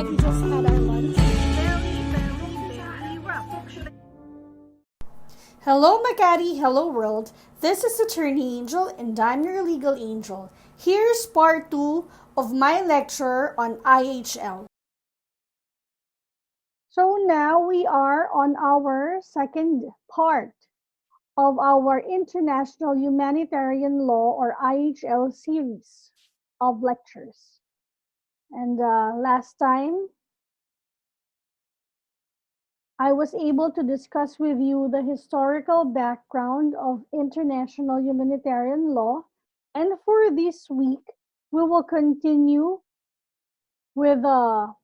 that we just had our lunch. Very rough. Hello, Makati. Hello, world. This is Attorney Angel, and I'm your legal angel. Here's part 2 of my lecture on IHL. So now we are on our second part of our International Humanitarian Law or IHL series of lectures. And last time, I was able to discuss with you the historical background of international humanitarian law. And for this week, we will continue with the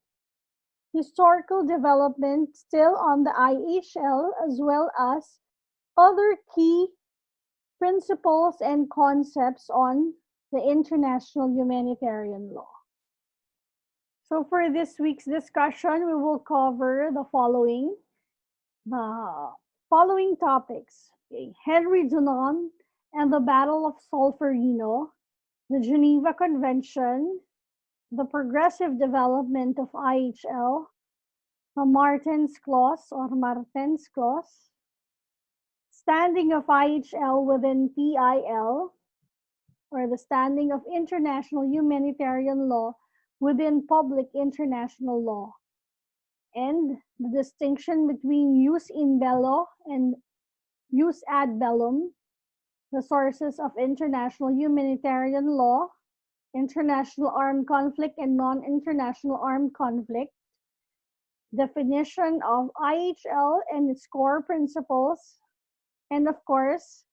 historical development still on the IHL, as well as other key principles and concepts on the international humanitarian law. So for this week's discussion, we will cover the following topics. Okay. Henry Dunant and the Battle of Solferino, the Geneva Convention, the progressive development of IHL, the Martens Clause or Martens Clause, standing of IHL within PIL, or the standing of international humanitarian law within public international law, and the distinction between jus in bello and jus ad bellum, the sources of international humanitarian law, international armed conflict and non-international armed conflict, definition of IHL and its core principles, and of course,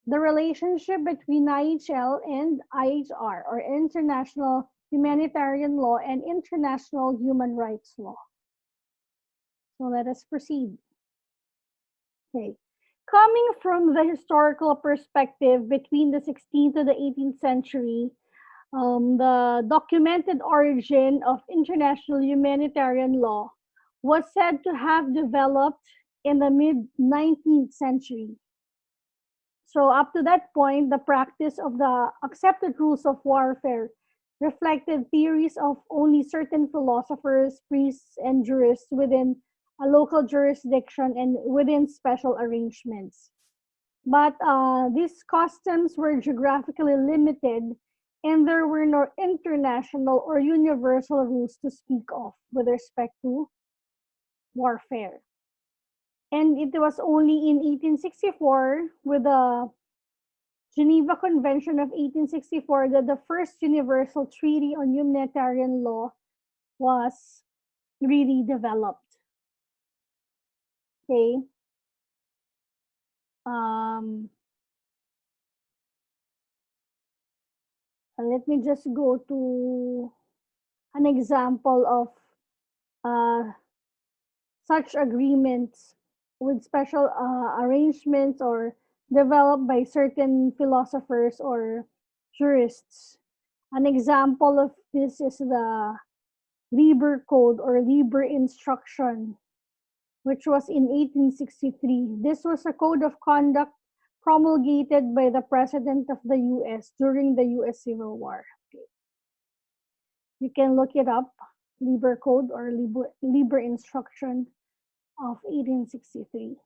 the relationship between IHL and IHR, or international humanitarian law and international human rights law. So let us proceed. Okay. Coming from the historical perspective between the 16th to the 18th century, the documented origin of international humanitarian law was said to have developed in the mid-19th century. So up to that point, the practice of the accepted rules of warfare reflected theories of only certain philosophers, priests, and jurists within a local jurisdiction and within special arrangements. But these customs were geographically limited, and there were no international or universal rules to speak of with respect to warfare. And it was only in 1864, with the Geneva Convention of 1864, that the first universal treaty on humanitarian law was really developed. Okay. Let me just go to an example of such agreements with special arrangements or developed by certain philosophers or jurists. An example of this is the Liber Code or Liber Instruction, which was in 1863. This was a code of conduct promulgated by the President of the US during the US Civil War. Okay. You can look it up, Liber Code or Liber Instruction of 1863.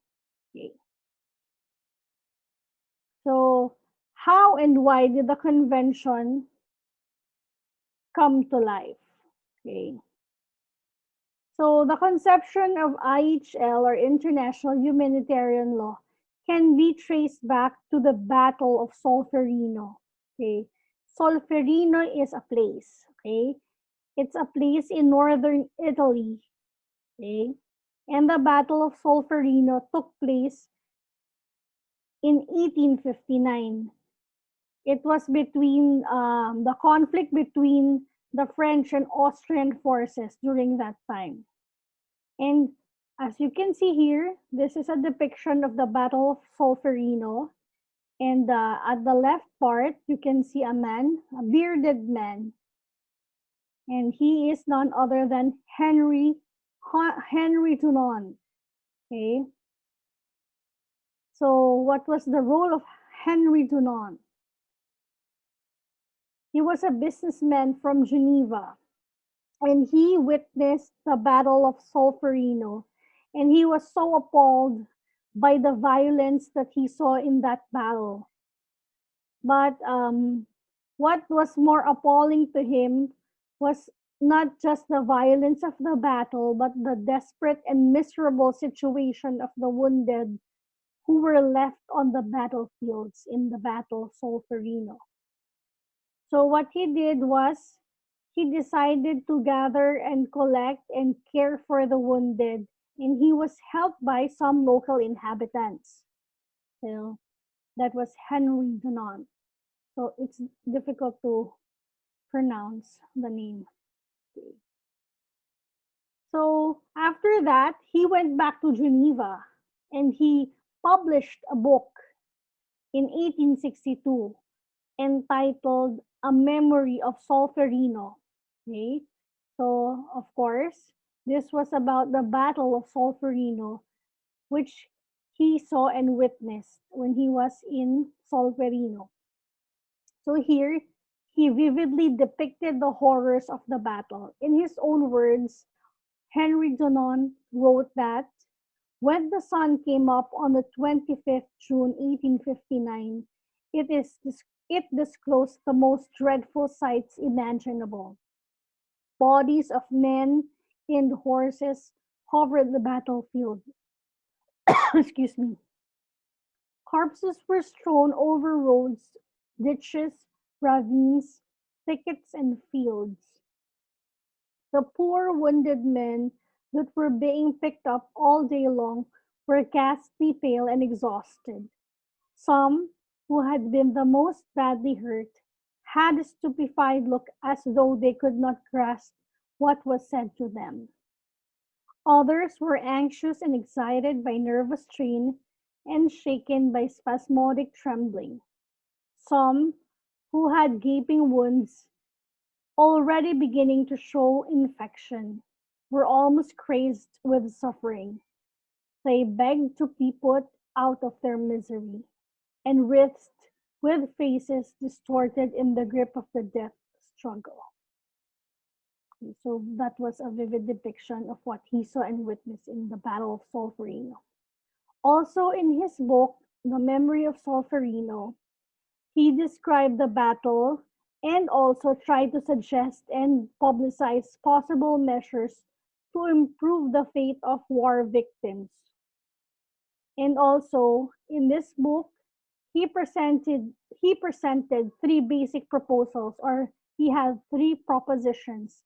Okay. So, how and why did the convention come to life? Okay. So, the conception of IHL or International Humanitarian Law can be traced back to the Battle of Solferino. Okay. Solferino is a place. Okay. It's a place in northern Italy. Okay. And the Battle of Solferino took place in 1859. It was between the conflict between the French and Austrian forces during that time. And as you can see here, this is a depiction of the Battle of Solferino. And at the left part, you can see a man, a bearded man. And he is none other than Henry Dunant. Okay. So what was the role of Henry Dunant? He was a businessman from Geneva, and he witnessed the Battle of Solferino, and he was so appalled by the violence that he saw in that battle. But what was more appalling to him was not just the violence of the battle, but the desperate and miserable situation of the wounded who were left on the battlefields in the Battle of Solferino. So what he did was he decided to gather and collect and care for the wounded, and he was helped by some local inhabitants. So that was Henry Dunant. So it's difficult to pronounce the name. Okay. So after that, he went back to Geneva and he published a book in 1862 entitled A Memory of Solferino. Okay. So, of course, this was about the Battle of Solferino, which he saw and witnessed when he was in Solferino. So here, he vividly depicted the horrors of the battle. In his own words, Henry Dunant wrote that when the sun came up on the 25th June 1859, it disclosed the most dreadful sights imaginable. Bodies of men and horses covered the battlefield. Excuse me. Corpses were strewn over roads, ditches, ravines, thickets, and fields. The poor wounded men that were being picked up all day long were ghastly pale and exhausted. Some, who had been the most badly hurt, had a stupefied look as though they could not grasp what was said to them. Others were anxious and excited by nervous strain and shaken by spasmodic trembling. Some, who had gaping wounds already beginning to show infection, were almost crazed with suffering. They begged to be put out of their misery, and writhed with faces distorted in the grip of the death struggle. So that was a vivid depiction of what he saw and witnessed in the Battle of Solferino. Also in his book, The Memory of Solferino, he described the battle and also tried to suggest and publicize possible measures to improve the fate of war victims. And also in this book, he presented he presented three basic proposals, or he had three propositions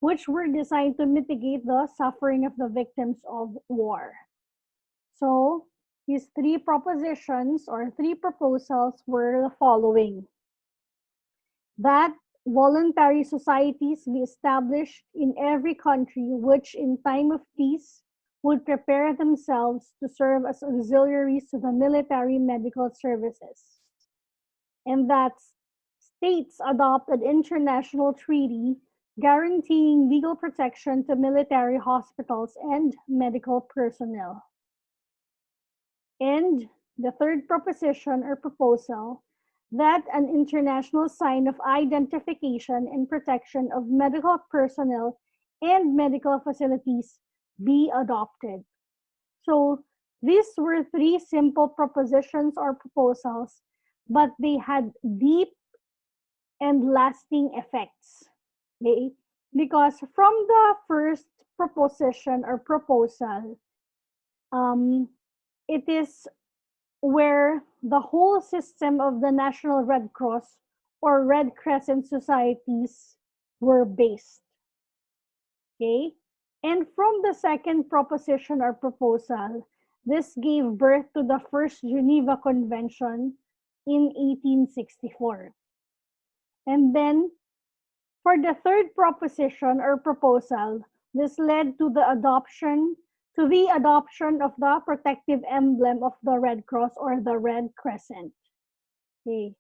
which were designed to mitigate the suffering of the victims of war. So his three propositions or three proposals were the following: that voluntary societies be established in every country which in time of peace would prepare themselves to serve as auxiliaries to the military medical services, and that states adopt an international treaty guaranteeing legal protection to military hospitals and medical personnel. And the third proposition or proposal, that an international sign of identification and protection of medical personnel and medical facilities be adopted. So these were three simple propositions or proposals, but they had deep and lasting effects. Okay? Because from the first proposition or proposal, um, it is where the whole system of the National Red Cross or Red Crescent societies were based. Okay? And from the second proposition or proposal, this gave birth to the first Geneva Convention in 1864. And then for the third proposition or proposal, this led to the adoption of the protective emblem of the Red Cross or the Red Crescent. Okay.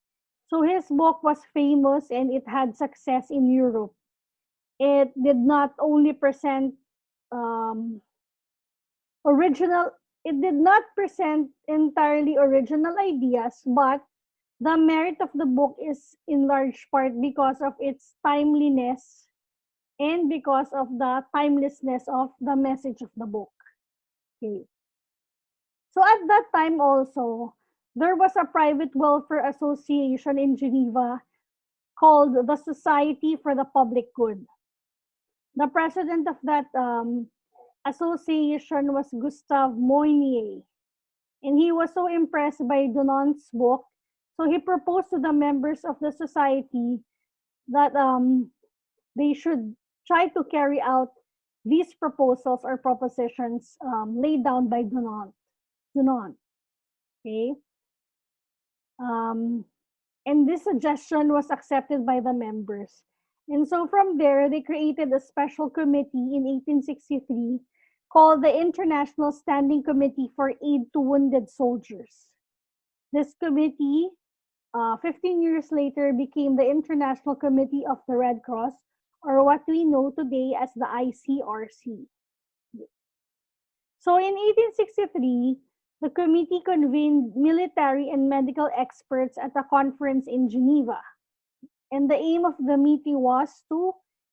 So his book was famous and it had success in Europe. It did not only present um, original, it did not present entirely original ideas, but the merit of the book is in large part because of its timeliness and because of the timelessness of the message of the book. Okay. So at that time also, there was a private welfare association in Geneva called the Society for the Public Good. The president of that association was Gustave Moynier, and he was so impressed by Dunant's book, so he proposed to the members of the society that they should try to carry out these proposals or propositions laid down by Dunant. Dunant, okay? Um, and this suggestion was accepted by the members. And so from there, they created a special committee in 1863 called the International Standing Committee for Aid to Wounded Soldiers. This committee, 15 years later, became the International Committee of the Red Cross, or what we know today as the ICRC. So in 1863, the committee convened military and medical experts at a conference in Geneva. And the aim of the meeting was to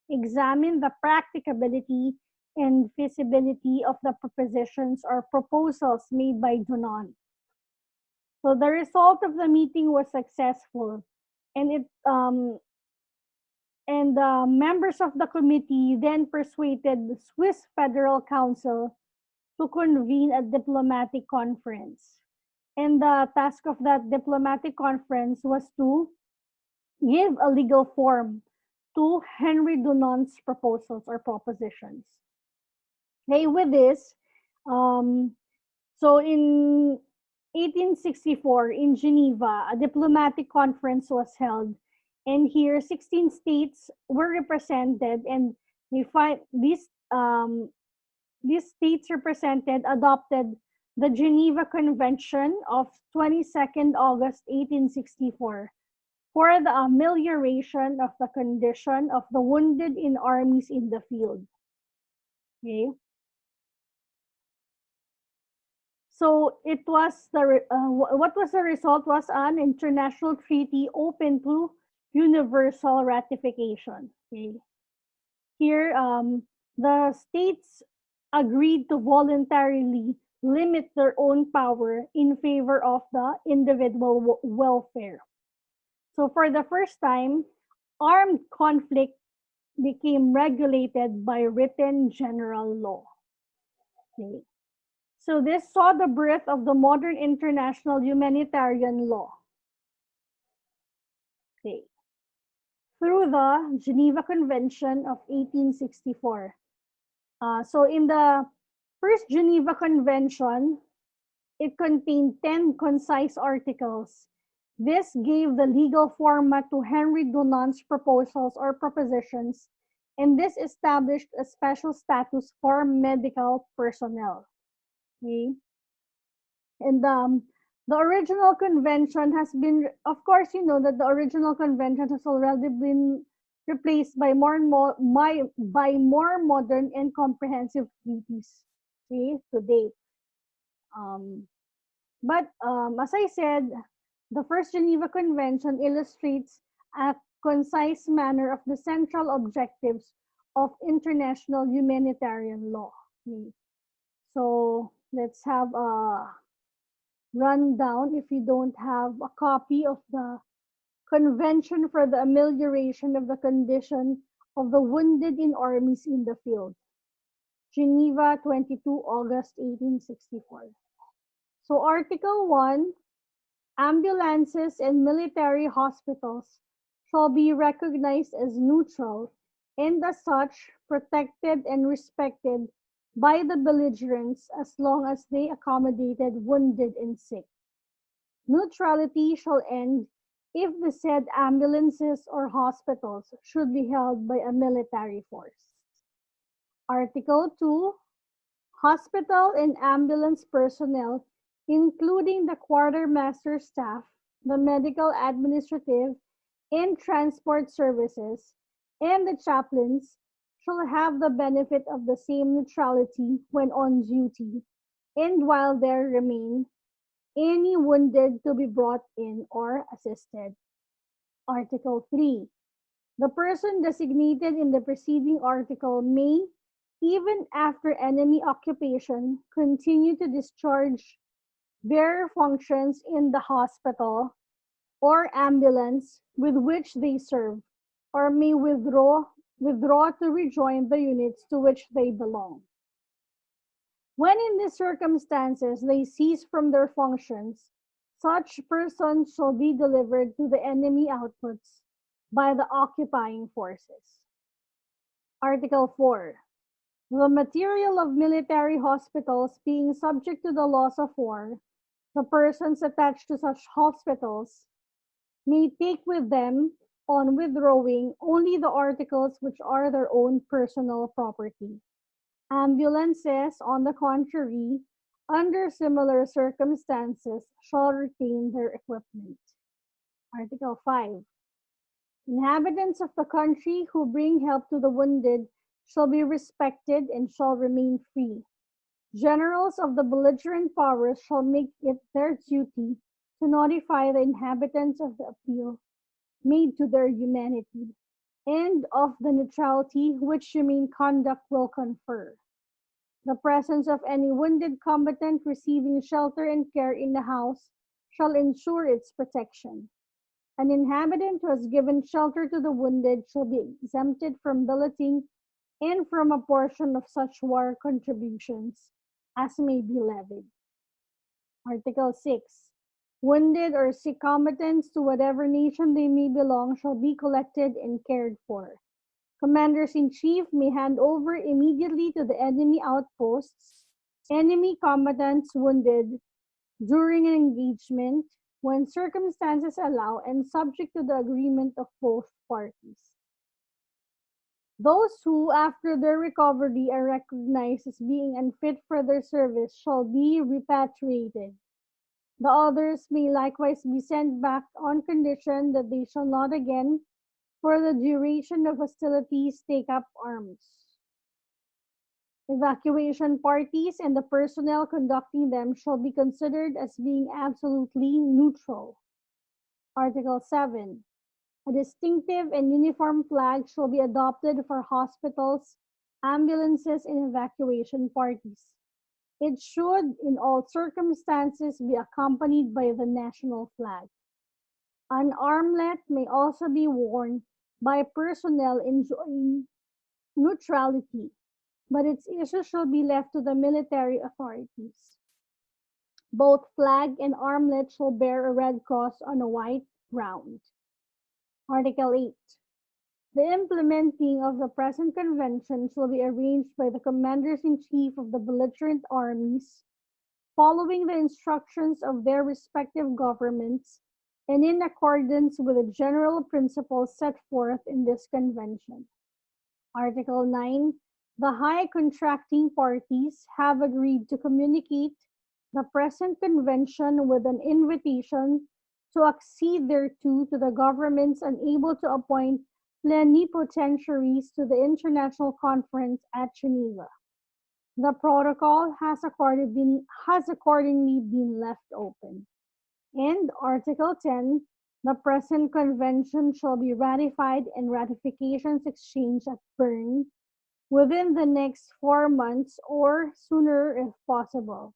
examine the practicability and feasibility of the propositions or proposals made by Dunant. So the result of the meeting was successful, and the members of the committee then persuaded the Swiss Federal Council to convene a diplomatic conference. And the task of that diplomatic conference was to give a legal form to Henry Dunant's proposals or propositions. Okay, with this, um, so in 1864 in Geneva, a diplomatic conference was held, and here 16 states were represented, and they find these states represented adopted the Geneva Convention of 22nd August 1864 for the amelioration of the condition of the wounded in armies in the field. Okay. So it was what was the result was an international treaty open to universal ratification. Okay. Here, the states agreed to voluntarily limit their own power in favor of the individual welfare. So for the first time, armed conflict became regulated by written general law. Okay. So this saw the birth of the modern international humanitarian law. Okay. Through the Geneva Convention of 1864. So in the first Geneva Convention, it contained 10 concise articles. This gave the legal format to Henry Dunant's proposals or propositions, and this established a special status for medical personnel. Okay? And the original convention has been, of course, you know that the original convention has already been replaced by by more modern and comprehensive treaties. Okay, to date. Um, but as I said, the first Geneva Convention illustrates a concise manner of the central objectives of international humanitarian law. Okay. So let's have a rundown if you don't have a copy of the Convention for the Amelioration of the Condition of the Wounded in Armies in the Field. Geneva, 22 August 1864. So Article 1, ambulances and military hospitals shall be recognized as neutral and as such protected and respected by the belligerents as long as they accommodated wounded and sick. Neutrality shall end if the said ambulances or hospitals should be held by a military force. Article 2, hospital and ambulance personnel, including the quartermaster staff, the medical administrative and transport services, and the chaplains, shall have the benefit of the same neutrality when on duty, and while there remain any wounded to be brought in or assisted. Article 3. The person designated in the preceding article may, even after enemy occupation, continue to discharge their functions in the hospital or ambulance with which they serve, or may withdraw to rejoin the units to which they belong. When in these circumstances they cease from their functions, such persons shall be delivered to the enemy outposts by the occupying forces. Article 4. The material of military hospitals being subject to the laws of war, the persons attached to such hospitals may take with them, on withdrawing, only the articles which are their own personal property. Ambulances, on the contrary, under similar circumstances, shall retain their equipment. Article 5. Inhabitants of the country who bring help to the wounded shall be respected and shall remain free. Generals of the belligerent powers shall make it their duty to notify the inhabitants of the appeal made to their humanity and of the neutrality which humane conduct will confer. The presence of any wounded combatant receiving shelter and care in the house shall ensure its protection. An inhabitant who has given shelter to the wounded shall be exempted from billeting and from a portion of such war contributions as may be levied. Article 6. Wounded or sick combatants to whatever nation they may belong shall be collected and cared for. Commanders-in-chief may hand over immediately to the enemy outposts enemy combatants wounded during an engagement when circumstances allow and subject to the agreement of both parties. Those who, after their recovery, are recognized as being unfit for their service shall be repatriated. The others may likewise be sent back on condition that they shall not again, for the duration of hostilities, take up arms. Evacuation parties and the personnel conducting them shall be considered as being absolutely neutral. Article 7. A distinctive and uniform flag shall be adopted for hospitals, ambulances, and evacuation parties. It should, in all circumstances, be accompanied by the national flag. An armlet may also be worn by personnel enjoying neutrality, but its issue shall be left to the military authorities. Both flag and armlet shall bear a red cross on a white ground. Article 8. The implementing of the present convention shall be arranged by the commanders-in-chief of the belligerent armies, following the instructions of their respective governments and in accordance with the general principles set forth in this convention. Article 9. The high contracting parties have agreed to communicate the present convention with an invitation to accede thereto to the governments unable to appoint plenipotentiaries to the International Conference at Geneva. The protocol has accordingly been left open. And Article 10, the present convention shall be ratified and ratifications exchanged at Bern within the next 4 months or sooner if possible.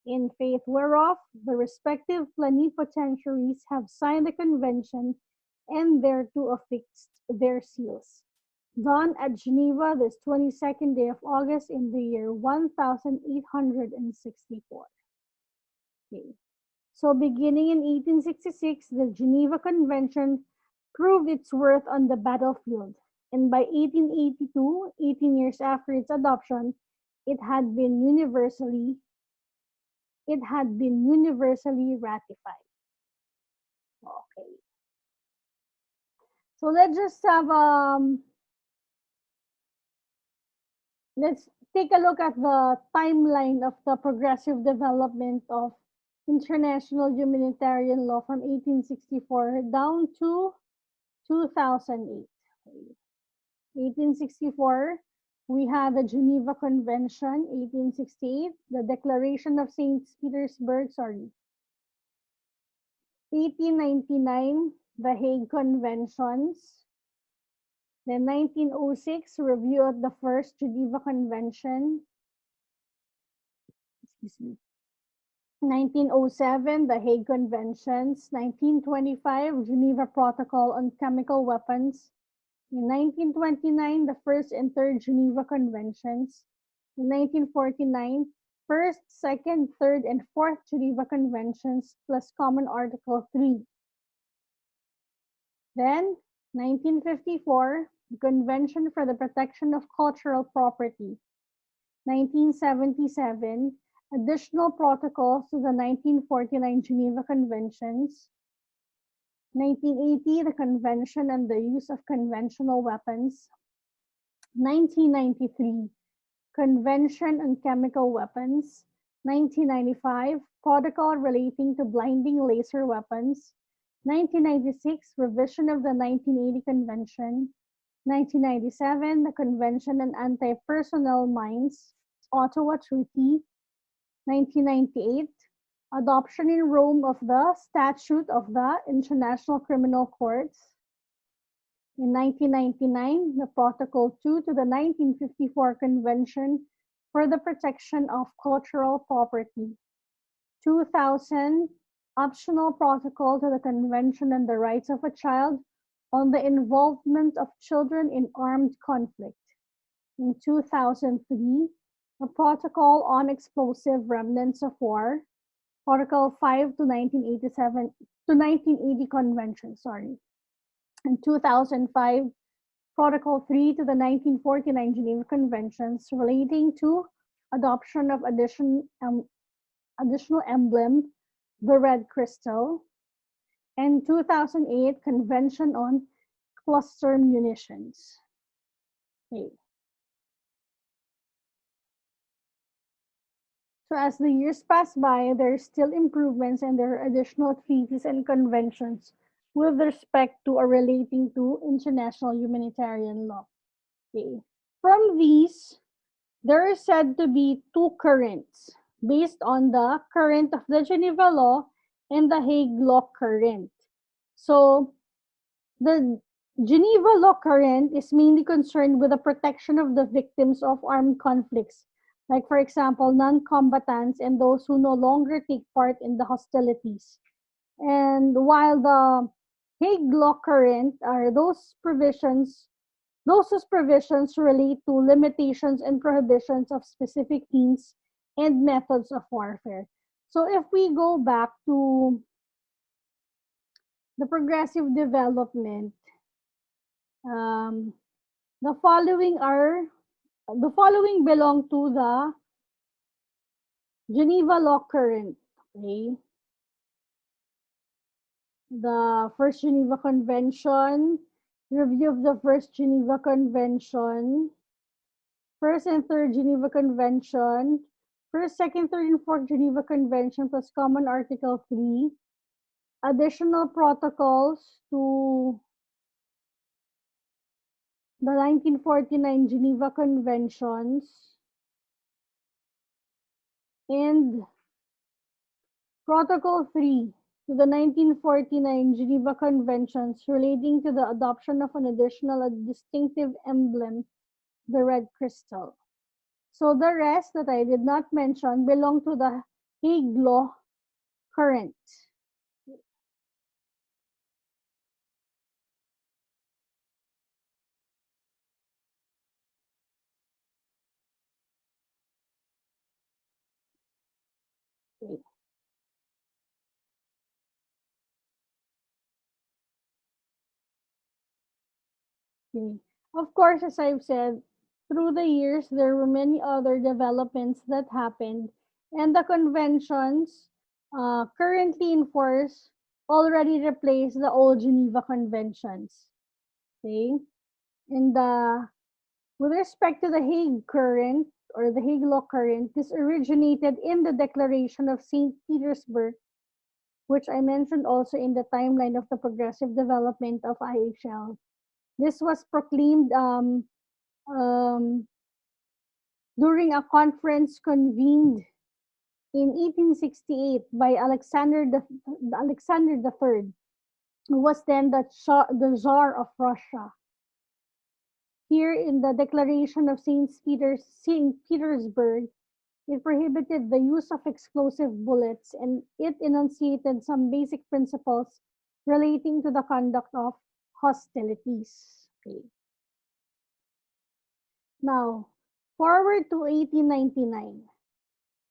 In faith whereof the respective plenipotentiaries have signed the convention and thereto affixed their seals. Done at Geneva this 22nd day of August in the year 1864. Okay. So beginning in 1866, the Geneva Convention proved its worth on the battlefield, and by 1882, 18 years after its adoption, it had been universally ratified. Okay. So let's take a look at the timeline of the progressive development of international humanitarian law from 1864 down to 2008. 1864, we had the Geneva Convention. 1868, the Declaration of St. Petersburg, 1899, the Hague Conventions. Then 1906, review of the first Geneva Convention. Excuse me. 1907, the Hague Conventions. 1925, Geneva Protocol on Chemical Weapons. In 1929, the first and third Geneva Conventions. In 1949, first, second, third, and fourth Geneva Conventions plus Common Article 3. Then, 1954, the Convention for the Protection of Cultural Property. 1977, additional protocols to the 1949 Geneva Conventions. 1980, the Convention on the Use of Conventional Weapons. 1993, Convention on Chemical Weapons. 1995, Protocol relating to blinding laser weapons. 1996, revision of the 1980 Convention. 1997, the Convention on Anti-Personnel Mines, Ottawa Treaty. 1998, adoption in Rome of the Statute of the International Criminal Courts. In 1999, the Protocol 2 to the 1954 Convention for the Protection of Cultural Property. 2000, optional protocol to the Convention on the Rights of a Child on the involvement of children in armed conflict. In 2003, a protocol on explosive remnants of war, Protocol 5 to 1980 Convention, In 2005, Protocol 3 to the 1949 Geneva Conventions relating to adoption of additional emblem, the red crystal, and 2008 Convention on Cluster Munitions. Okay. So as the years pass by, there are still improvements and there are additional treaties and conventions with respect to or relating to international humanitarian law. Okay. From these, there are said to be two currents based on the current of the Geneva Law and the Hague Law current. So the Geneva Law current is mainly concerned with the protection of the victims of armed conflicts, like for example, non-combatants and those who no longer take part in the hostilities. And while the Hague Law current are those whose provisions relate to limitations and prohibitions of specific means and methods of warfare. So if we go back to the progressive development, um, the following belong to the Geneva Law current. Okay, the First Geneva Convention, review of the First Geneva Convention, First and Third Geneva Convention, First, Second, Third, and Fourth Geneva Convention plus Common Article 3, additional protocols to the 1949 Geneva Conventions, and Protocol 3 to the 1949 Geneva Conventions relating to the adoption of an additional distinctive emblem, the red crystal. So the rest that I did not mention belong to the Hague Law current. Okay. Okay. Of course, as I've said, through the years, there were many other developments that happened, and the conventions currently in force already replaced the old Geneva Conventions. Okay, and with respect to the Hague current or the Hague Law current, this originated in the Declaration of St. Petersburg, which I mentioned also in the timeline of the progressive development of IHL. This was proclaimed um, during a conference convened in 1868 by Alexander III, who was then the Tsar of Russia. here in the Declaration of St. Petersburg, it prohibited the use of explosive bullets and it enunciated some basic principles relating to the conduct of hostilities. Okay. Now, forward to 1899.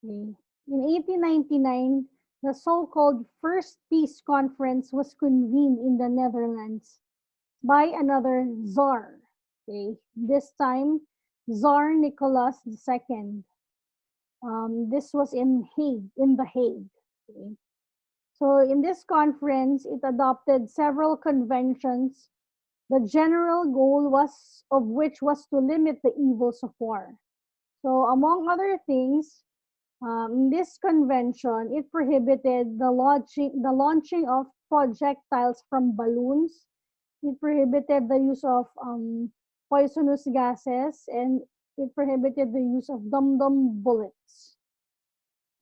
Okay. In 1899, the so-called First Peace Conference was convened in the Netherlands by another Tsar. Okay. This time, Tsar Nicholas II. This was in The Hague. Okay. So in this conference, it adopted several conventions. The general goal was of which was to limit the evils of war. So among other things, in this convention, it prohibited the launching of projectiles from balloons. It prohibited the use of poisonous gases, and it prohibited the use of dum-dum bullets.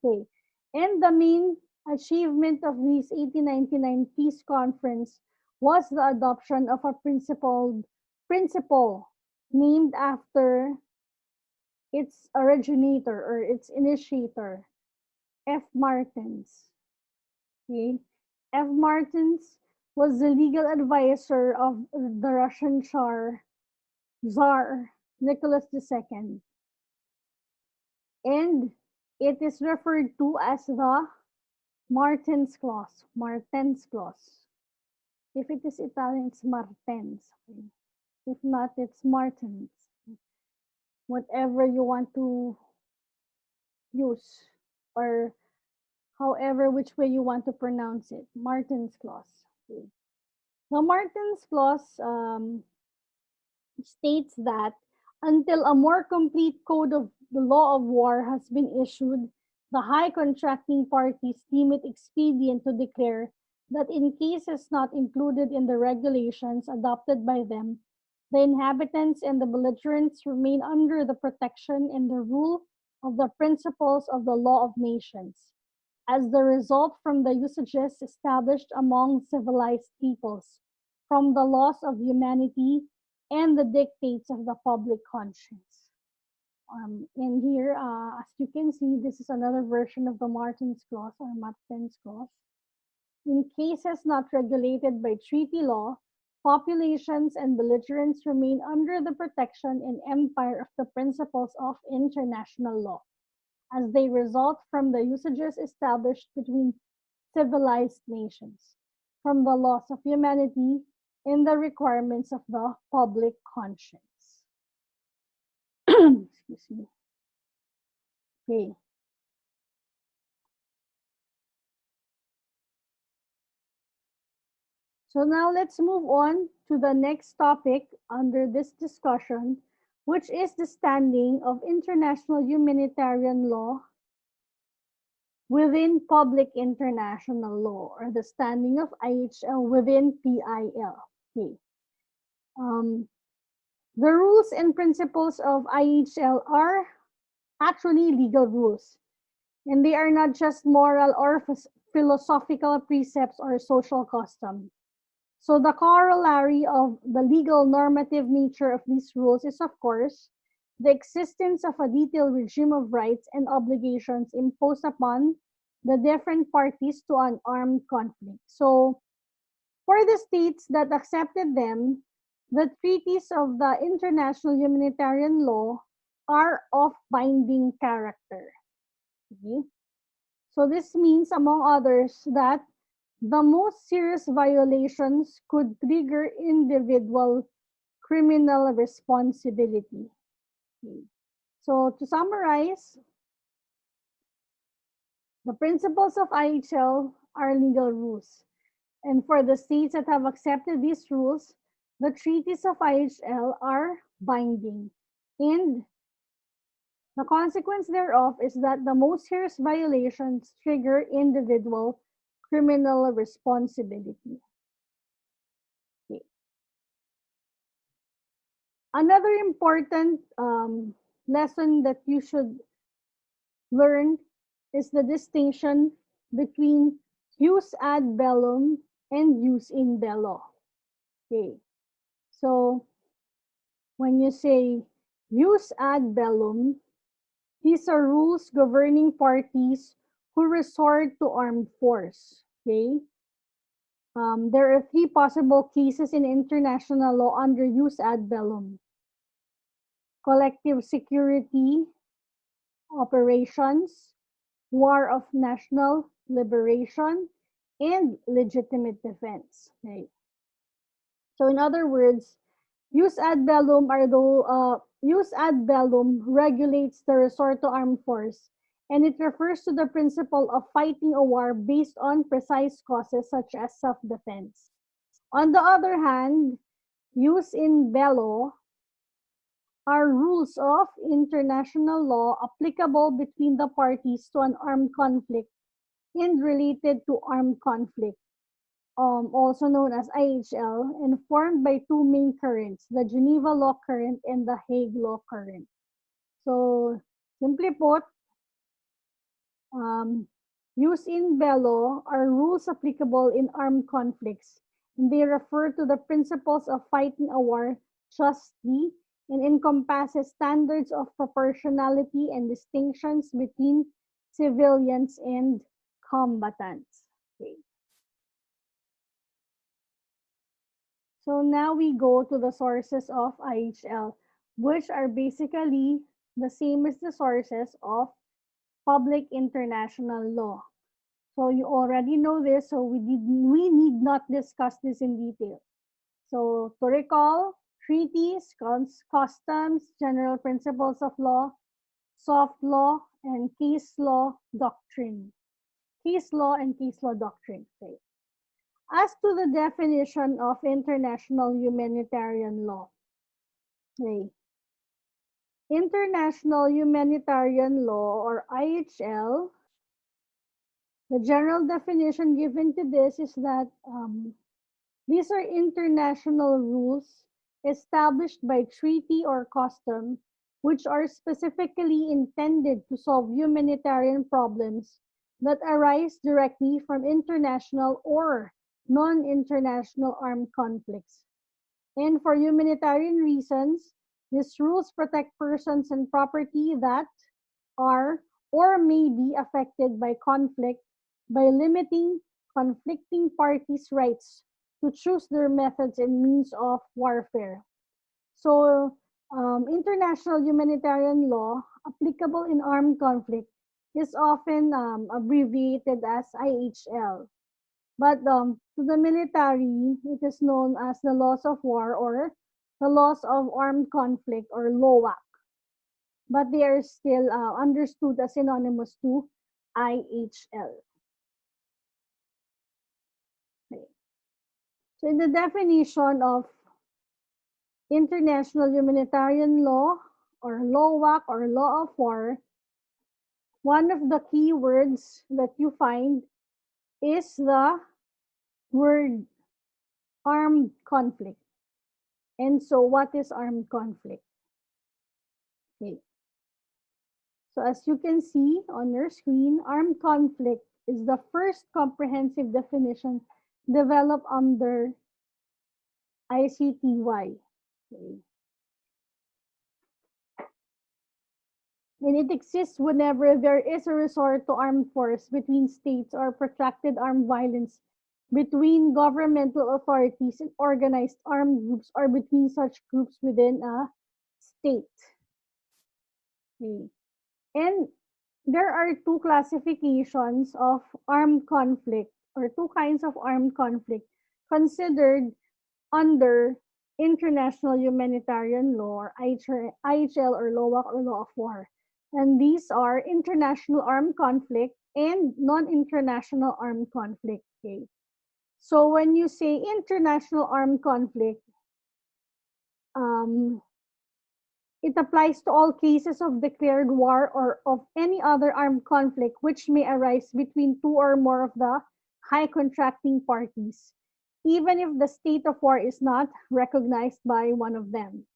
Okay. And the main achievement of this 1899 peace conference was the adoption of a principle named after its originator or its initiator, F. Martens. Okay. F. Martens was the legal advisor of the Russian Tsar Nicholas II. And it is referred to as the Martens Clause. Martens Clause. If it is Italian, it's Martens. Okay. If not, it's Martens. Whatever you want to use or however which way you want to pronounce it. Martens Clause. Okay. The Martens Clause states that until a more complete code of the law of war has been issued, the high contracting parties deem it expedient to declare that in cases not included in the regulations adopted by them, the inhabitants and the belligerents remain under the protection and the rule of the principles of the law of nations, as the result from the usages established among civilized peoples, from the laws of humanity and the dictates of the public conscience. And here, as you can see, this is another version of the Martens Clause or Martens Clause. In cases not regulated by treaty law, populations and belligerents remain under the protection and empire of the principles of international law, as they result from the usages established between civilized nations, from the laws of humanity and the requirements of the public conscience. Excuse me. Okay. So now let's move on to the next topic under this discussion, which is the standing of international humanitarian law within public international law, or the standing of IHL within PIL. Okay. The rules and principles of IHL are actually legal rules, and they are not just moral or philosophical precepts or social custom. So the corollary of the legal normative nature of these rules is, of course, the existence of a detailed regime of rights and obligations imposed upon the different parties to an armed conflict. So for the states that accepted them, the treaties of the international humanitarian law are of binding character. Okay? So this means, among others, that the most serious violations could trigger individual criminal responsibility. Okay. So to summarize, the principles of IHL are legal rules. And for the states that have accepted these rules, the treaties of IHL are binding. And the consequence thereof is that the most serious violations trigger individual criminal responsibility. Okay. Another important lesson that you should learn is the distinction between jus ad bellum and jus in bello. Okay. So When you say jus ad bellum, these are rules governing parties who resort to armed force. Okay? There are three possible cases in international law under jus ad bellum: collective security operations, war of national liberation, and legitimate defense. Okay? So in other words, use ad bellum regulates the resort to armed force, and it refers to the principle of fighting a war based on precise causes such as self-defense. On the other hand, use in bello are rules of international law applicable between the parties to an armed conflict and related to armed conflict, also known as IHL, and formed by two main currents, the Geneva Law Current and the Hague Law Current. So, simply put, jus in bello are rules applicable in armed conflicts, and they refer to the principles of fighting a war justly and encompasses standards of proportionality and distinctions between civilians and combatants. Okay. So now we go to the sources of IHL, which are basically the same as the sources of public international law. So you already know this, so we need not discuss this in detail. So to recall, treaties, customs, general principles of law, soft law, and case law doctrine. Case law and case law doctrine. Okay. As to the definition of international humanitarian law, okay. International humanitarian law, or IHL, the general definition given to this is that these are international rules established by treaty or custom, which are specifically intended to solve humanitarian problems that arise directly from international or non-international armed conflicts. And for humanitarian reasons, these rules protect persons and property that are or may be affected by conflict by limiting conflicting parties' rights to choose their methods and means of warfare. So, international humanitarian law applicable in armed conflict is often abbreviated as IHL. But to the military, it is known as the laws of war or the laws of armed conflict or LOAC. But they are still understood as synonymous to IHL. Okay. So in the definition of international humanitarian law or LOAC or law of war, one of the key words that you find is the word armed conflict. And so what is armed conflict? Okay. So as you can see on your screen, armed conflict is the first comprehensive definition developed under ICTY. Okay. And it exists whenever there is a resort to armed force between states or protracted armed violence between governmental authorities and organized armed groups or between such groups within a state. Okay. And there are two classifications of armed conflict or two kinds of armed conflict considered under international humanitarian law or IHL or LOAC or law of war. And these are international armed conflict and non-international armed conflict. Okay. So when you say international armed conflict, it applies to all cases of declared war or of any other armed conflict which may arise between two or more of the high contracting parties, even if the state of war is not recognized by one of them.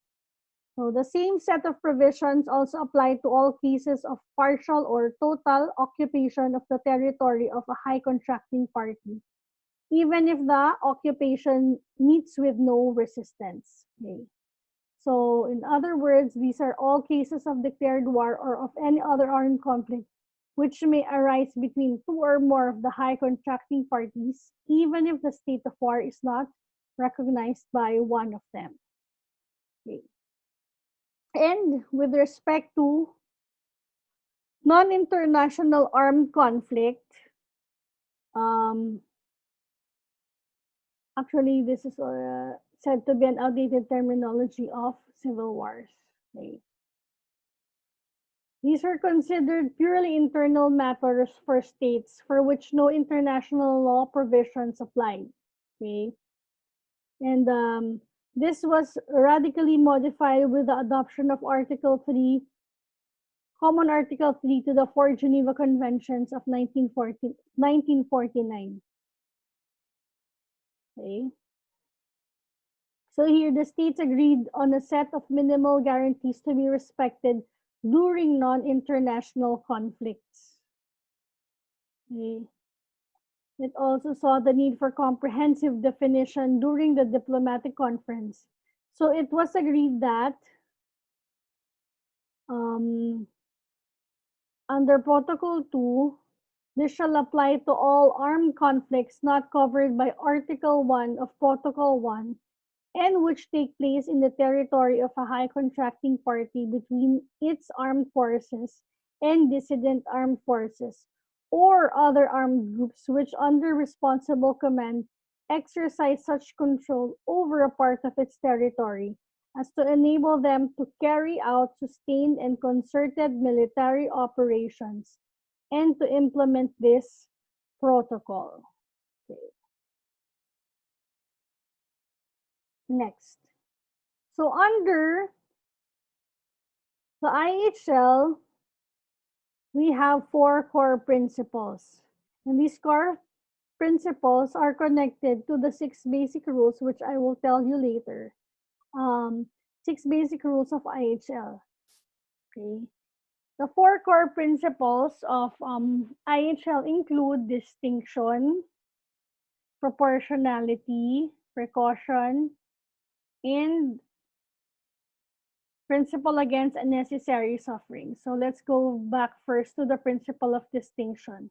So the same set of provisions also apply to all cases of partial or total occupation of the territory of a high contracting party, even if the occupation meets with no resistance. Okay. So, in other words, these are all cases of declared war or of any other armed conflict which may arise between two or more of the high contracting parties, even if the state of war is not recognized by one of them. Okay. And with respect to non-international armed conflict, um, actually, this is said to be an outdated terminology of civil wars. Okay. These are considered purely internal matters for states for which no international law provisions applied. Okay. And this was radically modified with the adoption of Article 3, Common Article 3 to the four Geneva Conventions of 1949. Okay. So here the states agreed on a set of minimal guarantees to be respected during non-international conflicts. Okay. It also saw the need for comprehensive definition during the diplomatic conference. So it was agreed that um, under Protocol 2, this shall apply to all armed conflicts not covered by Article 1 of Protocol 1 and which take place in the territory of a high contracting party between its armed forces and dissident armed forces, or other armed groups which under responsible command exercise such control over a part of its territory as to enable them to carry out sustained and concerted military operations and to implement this protocol. Okay. Next. So under the IHL, we have four core principles. And these core principles are connected to the six basic rules, which I will tell you later. Six basic rules of IHL. Okay. The four core principles of IHL include distinction, proportionality, precaution, and principle against unnecessary suffering. So let's go back first to the principle of distinction.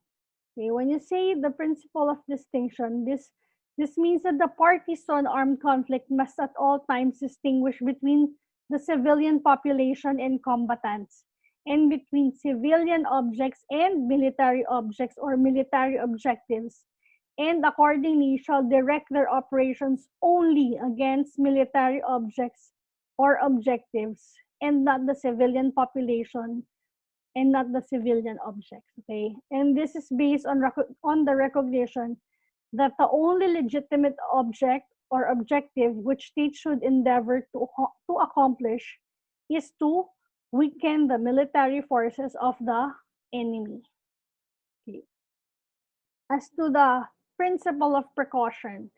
Okay, when you say the principle of distinction, this means that the parties to an armed conflict must at all times distinguish between the civilian population and combatants, and between civilian objects and military objects or military objectives, and accordingly shall direct their operations only against military objects or objectives and not the civilian population and not the civilian objects. Okay, and this is based on the recognition that the only legitimate object or objective which states should endeavor to accomplish is to weaken the military forces of the enemy. Okay. As to the principle of precaution,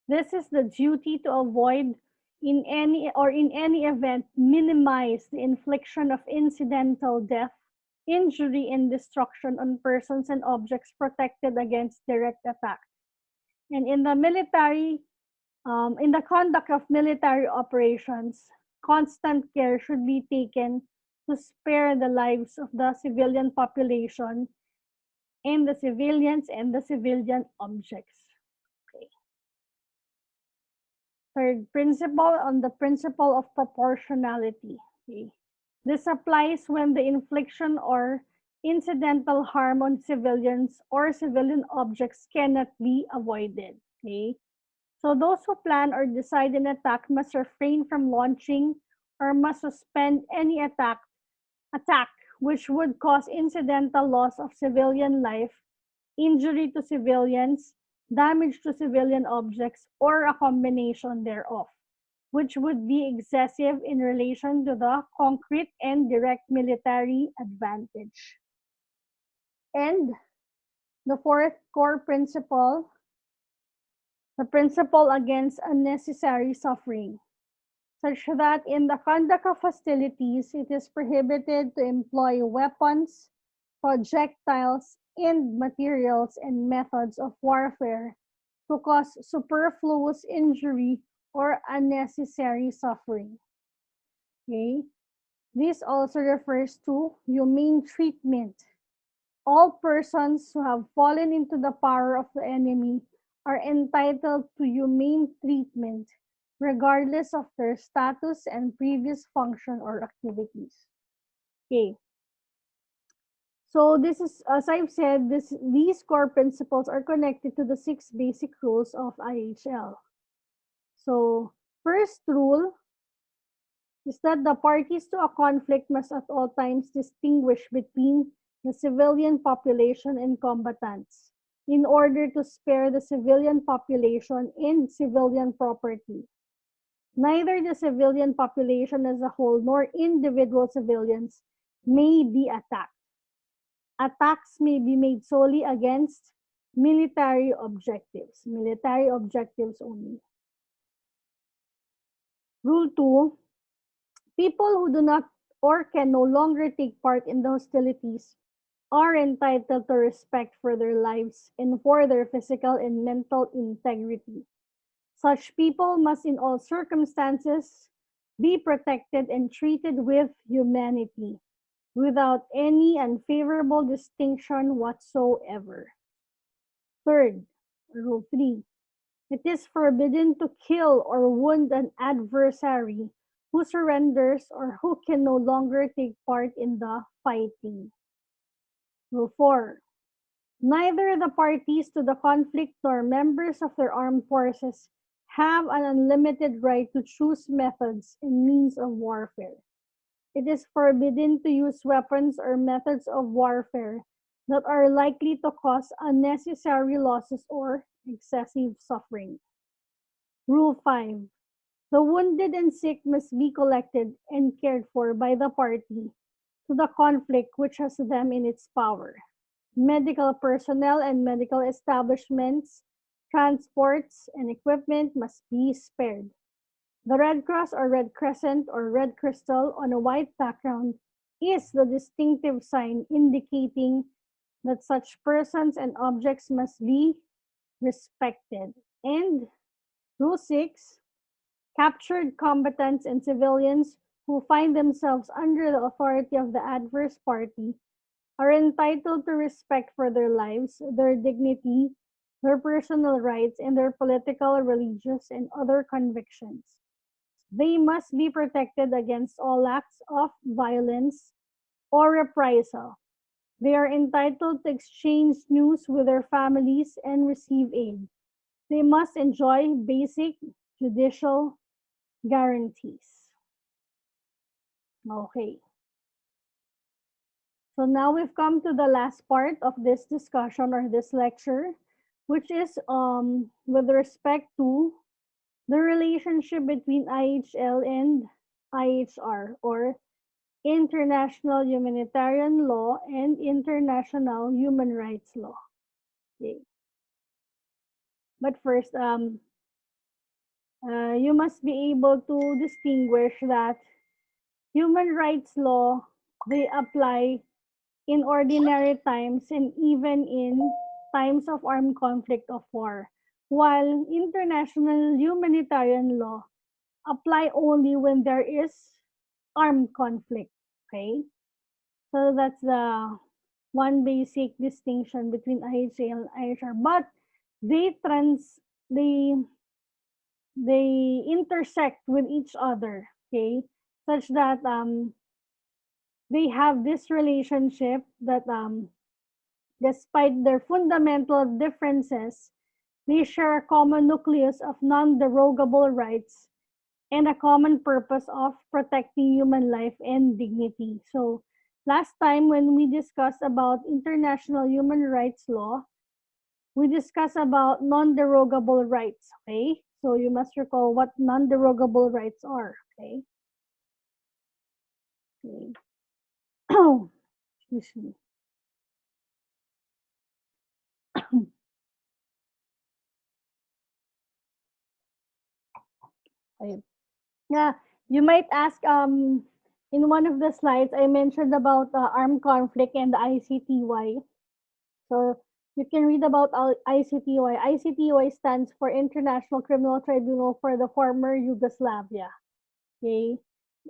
this is the duty to avoid in any event minimize the infliction of incidental death, injury, and destruction on persons and objects protected against direct attack. And in the military, in the conduct of military operations, constant care should be taken to spare the lives of the civilian population and the civilians and the civilian objects. Okay. Third principle on the principle of proportionality. Okay. This applies when the infliction or incidental harm on civilians or civilian objects cannot be avoided. Okay. So those who plan or decide an attack must refrain from launching or must suspend any attack which would cause incidental loss of civilian life, injury to civilians, damage to civilian objects, or a combination thereof, which would be excessive in relation to the concrete and direct military advantage. And the fourth core principle, the principle against unnecessary suffering, such that in the conduct of hostilities, it is prohibited to employ weapons, projectiles, and materials and methods of warfare to cause superfluous injury or unnecessary suffering. Okay. This also refers to humane treatment. All persons who have fallen into the power of the enemy are entitled to humane treatment, regardless of their status and previous function or activities. Okay. So this is, as I've said, these core principles are connected to the 6 basic rules of IHL. So first rule is that the parties to a conflict must at all times distinguish between the civilian population and combatants in order to spare the civilian population and civilian property. Neither the civilian population as a whole nor individual civilians may be attacked. Attacks may be made solely against military objectives only. Rule 2, people who do not or can no longer take part in the hostilities are entitled to respect for their lives and for their physical and mental integrity. Such people must in all circumstances be protected and treated with humanity, without any unfavorable distinction whatsoever. Third, Rule 3. It is forbidden to kill or wound an adversary who surrenders or who can no longer take part in the fighting. Rule 4. Neither the parties to the conflict nor members of their armed forces have an unlimited right to choose methods and means of warfare. It is forbidden to use weapons or methods of warfare that are likely to cause unnecessary losses or excessive suffering. Rule 5. The wounded and sick must be collected and cared for by the party to the conflict which has them in its power. Medical personnel and medical establishments, transports, and equipment must be spared. The Red Cross or Red Crescent or Red Crystal on a white background is the distinctive sign indicating that such persons and objects must be respected. And Rule 6, captured combatants and civilians who find themselves under the authority of the adverse party are entitled to respect for their lives, their dignity, their personal rights, and their political, religious, and other convictions. They must be protected against all acts of violence or reprisal. They are entitled to exchange news with their families and receive aid. They must enjoy basic judicial guarantees. Okay. So now we've come to the last part of this discussion or this lecture, which is with respect to the relationship between IHL and IHR, or International Humanitarian Law and International Human Rights Law. Okay. But first, you must be able to distinguish that human rights law, they apply in ordinary times and even in times of armed conflict of war, while international humanitarian law apply only when there is armed conflict. Okay, so that's the one basic distinction between IHL and IHR, but they trans they they intersect with each other, okay, such that they have this relationship that despite their fundamental differences, they share a common nucleus of non-derogable rights and a common purpose of protecting human life and dignity. So last time when we discussed about international human rights law, we discussed about non-derogable rights, okay? So you must recall what non-derogable rights are, okay? Okay. Excuse me. Okay. Yeah, you might ask, in one of the slides, I mentioned about armed conflict and the ICTY. So you can read about ICTY. ICTY stands for International Criminal Tribunal for the former Yugoslavia. Okay.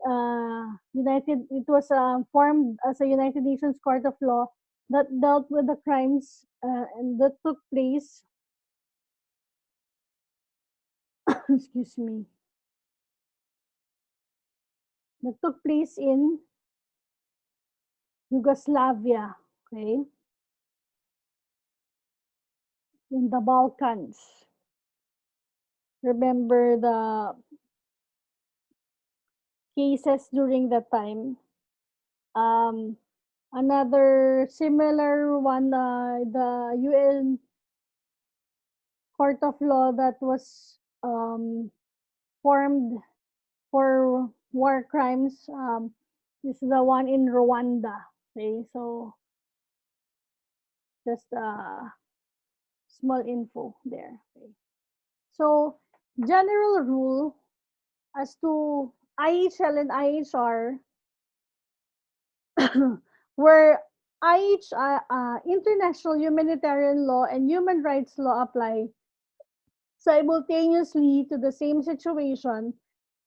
it was formed as a United Nations Court of Law that dealt with the crimes and that took place, excuse me, that took place in Yugoslavia, okay, in the Balkans. Remember the cases during that time. Um, Another similar one, the UN Court of Law that was formed for war crimes is the one in Rwanda. Okay, so just small info there. Okay. So general rule as to IHL and IHR where international humanitarian law and human rights law apply simultaneously to the same situation,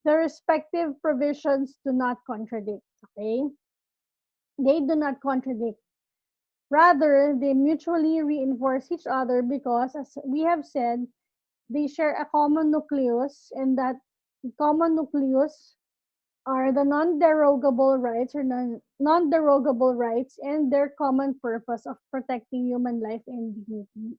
the respective provisions do not contradict. Okay? They do not contradict. Rather, they mutually reinforce each other because, as we have said, they share a common nucleus, and that common nucleus are the non-derogable rights or non-derogable rights and their common purpose of protecting human life and dignity.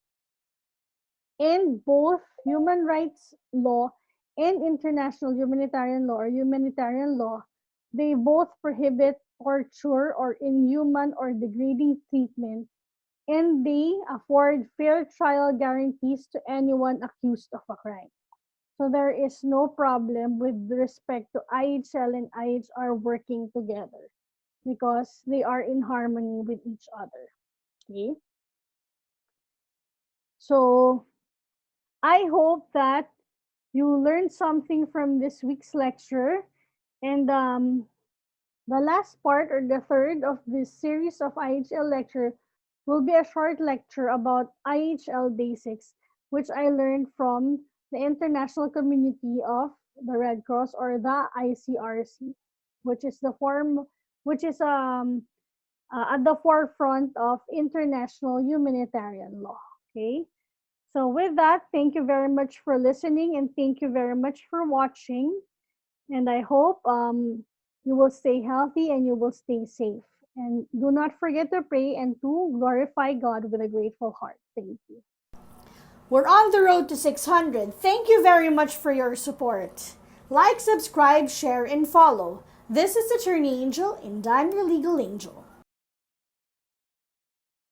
And both human rights law and international humanitarian law or humanitarian law, they both prohibit torture or inhuman or degrading treatment, and they afford fair trial guarantees to anyone accused of a crime. So there is no problem with respect to IHL and IHR working together because they are in harmony with each other. Okay? So I hope that you learned something from this week's lecture. And the last part or the third of this series of IHL lecture will be a short lecture about IHL basics, which I learned from the International Community of the Red Cross or the ICRC, which is the form, which is at the forefront of international humanitarian law. Okay. So with that, thank you very much for listening and thank you very much for watching. And I hope you will stay healthy and you will stay safe. And do not forget to pray and to glorify God with a grateful heart. Thank you. We're on the road to 600. Thank you very much for your support. Like, subscribe, share, and follow. This is Attorney Angel, and I'm your legal angel.